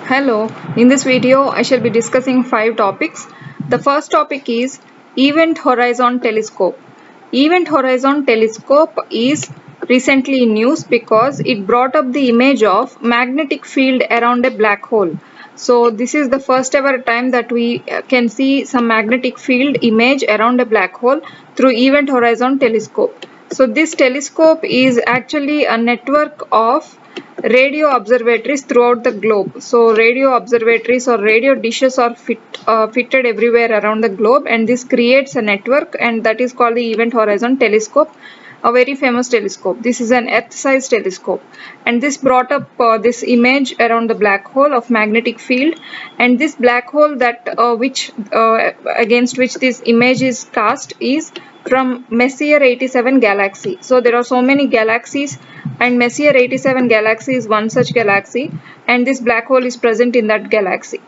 Hello, in this video I shall be discussing 5 topics. The first topic is Event Horizon Telescope. Event Horizon Telescope is recently in news because it brought up the image of magnetic field around a black hole. So this is the first ever time that we can see some magnetic field image around a black hole through Event Horizon Telescope. So this telescope is actually a network of radio observatories throughout the globe. So radio observatories or radio dishes are fitted everywhere around the globe, and this creates a network, and that is called the Event Horizon Telescope, a very famous telescope. This is an Earth-sized telescope, and this brought up this image around the black hole of magnetic field, and this black hole that against which this image is cast is from Messier 87 galaxy. So there are so many galaxies, and Messier 87 galaxy is one such galaxy, and this black hole is present in that galaxy.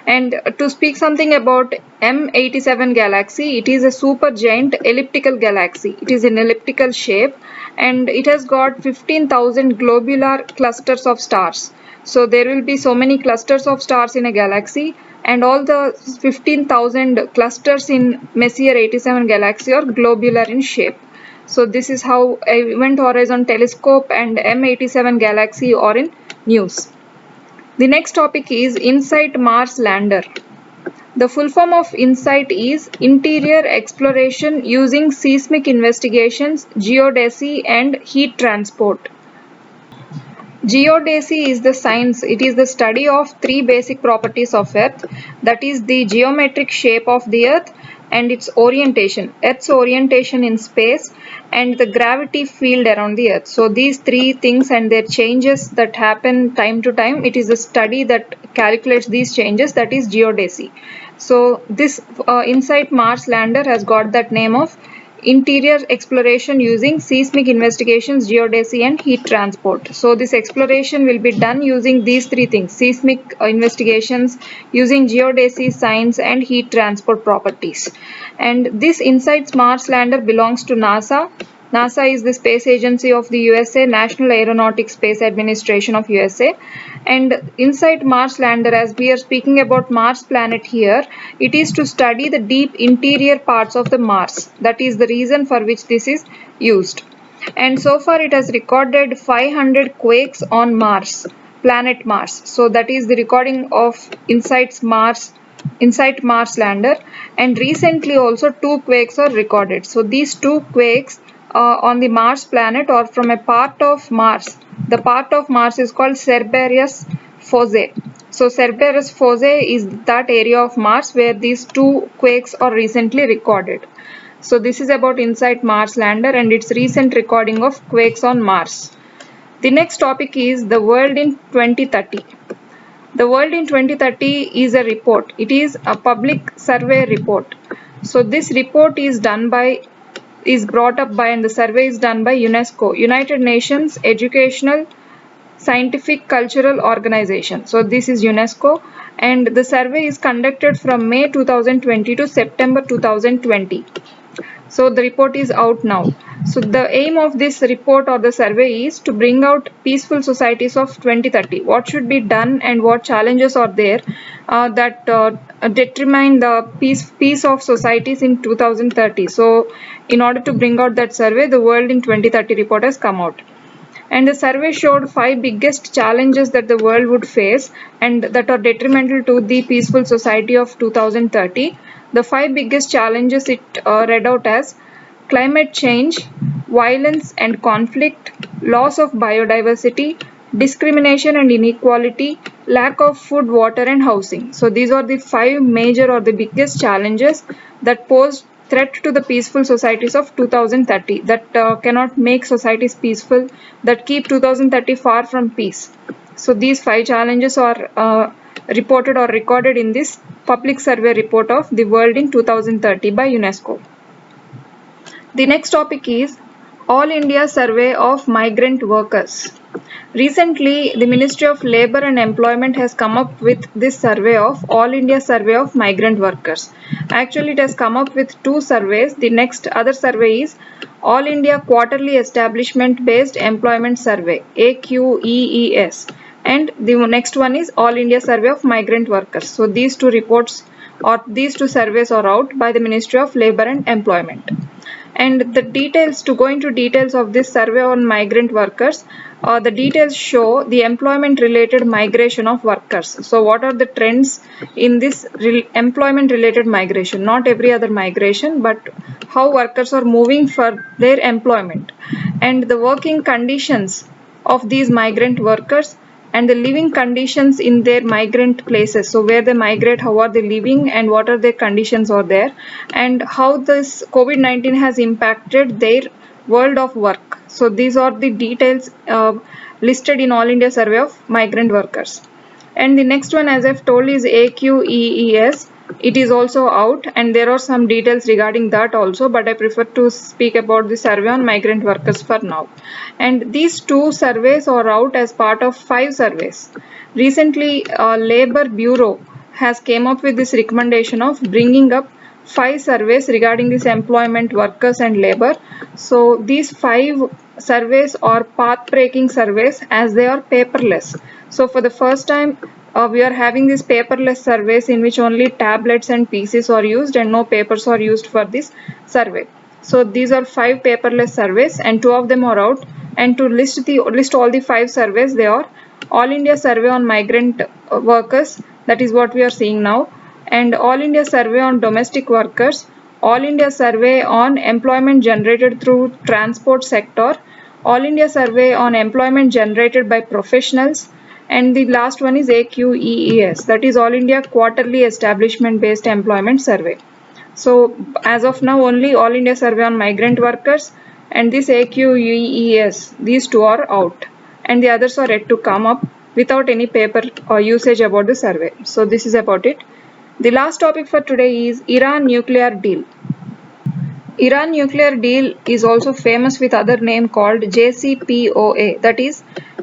And to speak something about M87 galaxy, it is a supergiant elliptical galaxy. It is in elliptical shape, and it has got 15,000 globular clusters of stars. So there will be so many clusters of stars in a galaxy, and all the 15,000 clusters in Messier 87 galaxy are globular in shape. So this is how Event Horizon Telescope and M87 galaxy are in news. The next topic is InSight Mars Lander. The full form of InSight is Interior Exploration Using Seismic Investigations, Geodesy and Heat Transport. Geodesy is the science, it is the study of 3 basic properties of Earth, that is the geometric shape of the Earth and its orientation, Earth's orientation in space, and the gravity field around the Earth. So these 3 things and their changes that happen time to time, it is a study that calculates these changes, that is geodesy. So this InSight Mars Lander has got that name of Interior Exploration Using Seismic Investigations, Geodesy and Heat Transport. So this exploration will be done using these 3 things: seismic investigations, using geodesy, science and heat transport properties. And this InSight Mars Lander belongs to NASA. NASA is the space agency of the USA, National Aeronautics Space Administration of USA. And InSight Mars Lander, as we are speaking about Mars planet here, it is to study the deep interior parts of the Mars. That is the reason for which this is used. And so far it has recorded 500 quakes on Mars, planet Mars. So that is the recording of InSight Mars Lander, and recently also 2 quakes are recorded. So these 2 quakes on the Mars planet or from a part of Mars. The part of Mars is called Cerberus Fosse. So Cerberus Fosse is that area of Mars where these 2 quakes are recently recorded. So this is about InSight Mars Lander and its recent recording of quakes on Mars. The next topic is the world in 2030. The world in 2030 is a report. It is a public survey report. So this report is brought up by, and the survey is done by UNESCO, United Nations Educational, Scientific, Cultural Organization. So this is UNESCO, and the survey is conducted from May 2020 to September 2020. So the report is out now. So the aim of this report or the survey is to bring out peaceful societies of 2030. What should be done and what challenges are there that determine the peace of societies in 2030. So in order to bring out that survey, the World in 2030 report has come out. And the survey showed 5 biggest challenges that the world would face and that are detrimental to the peaceful society of 2030. The 5 biggest challenges it read out as climate change, violence and conflict, loss of biodiversity, discrimination and inequality, lack of food, water and housing. So these are the 5 major or the biggest challenges that pose threat to the peaceful societies of 2030, that cannot make societies peaceful, that keep 2030 far from peace. So these 5 challenges are reported or recorded in this public survey report of the world in 2030 by UNESCO. The next topic is All India Survey of Migrant Workers. Recently, the Ministry of Labour and Employment has come up with this survey of All India Survey of Migrant Workers. Actually, it has come up with 2 surveys. The next other survey is All India Quarterly Establishment Based Employment Survey, AQEES. and the next one is All India Survey of Migrant Workers. So these two reports or these two surveys are out by the Ministry of Labour and Employment. And the details, to go into details of this survey on migrant workers, the details show the employment related migration of workers. So what are the trends in this employment related migration? Not every other migration, but how workers are moving for their employment, and the working conditions of these migrant workers, and the living conditions in their migrant places. So where they migrate, how are they living and what are their conditions are there, and how this COVID-19 has impacted their world of work. So these are the details listed in All India Survey of Migrant Workers. And the next one, as I've told, is AQEES. It is also out, and there are some details regarding that also, but I prefer to speak about the survey on migrant workers for now. And these two surveys are out as part of 5 surveys. Recently, Labour Bureau has came up with this recommendation of bringing up 5 surveys regarding this employment, workers and labor. So these 5 surveys are path-breaking surveys as they are paperless. So for the first time, we are having these paperless surveys in which only tablets and PCs are used and no papers are used for this survey. So these are 5 paperless surveys and 2 of them are out. And to list all the 5 surveys, they are All India Survey on Migrant Workers, that is what we are seeing now, and All India Survey on Domestic Workers, All India Survey on Employment Generated through Transport Sector, All India Survey on Employment Generated by Professionals, and the last one is AQEES, that is All India Quarterly Establishment Based Employment Survey. So as of now, only All India Survey on Migrant Workers and this AQEES, these two are out, and the others are yet to come up without any paper or usage about the survey. So this is about it. The last topic for today is Iran nuclear deal. Iran nuclear deal is also famous with other name called JCPOA, that is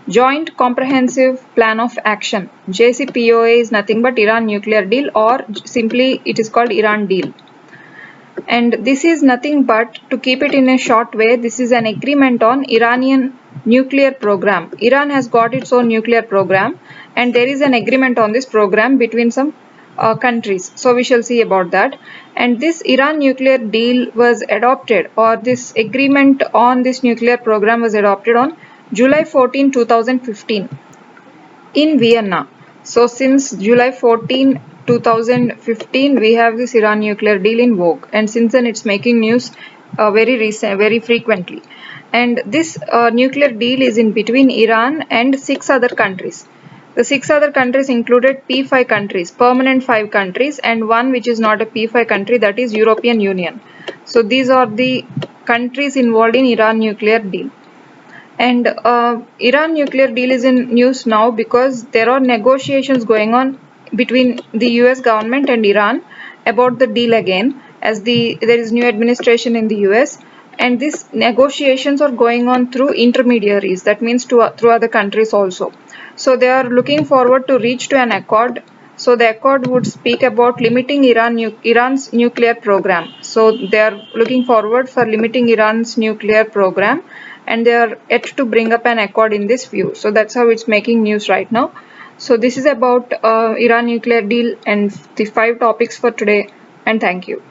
Joint Comprehensive Plan of Action. JCPOA is nothing but Iran nuclear deal, or simply it is called Iran deal. And this is nothing but, to keep it in a short way, this is an agreement on Iranian nuclear program. Iran has got its own nuclear program, and there is an agreement on this program between some countries. So we shall see about that. And this Iran nuclear deal was adopted, or this agreement on this nuclear program was adopted on July 14, 2015 in Vienna. So since July 14, 2015, we have this Iran nuclear deal in vogue, and since then it's making news very frequently. And this nuclear deal is in between Iran and 6 other countries. The 6 other countries included P5 countries, permanent 5 countries, and one which is not a P5 country, that is European Union. So these are the countries involved in Iran nuclear deal. And Iran nuclear deal is in news now because there are negotiations going on between the US government and Iran about the deal again, as there is new administration in the US, and these negotiations are going on through intermediaries, that means through other countries also. So they are looking forward to reach to an accord. So the accord would speak about limiting Iran's nuclear program. So they are looking forward for limiting Iran's nuclear program, and they are yet to bring up an accord in this view. So that's how it's making news right now. So this is about Iran nuclear deal and the 5 topics for today, and thank you.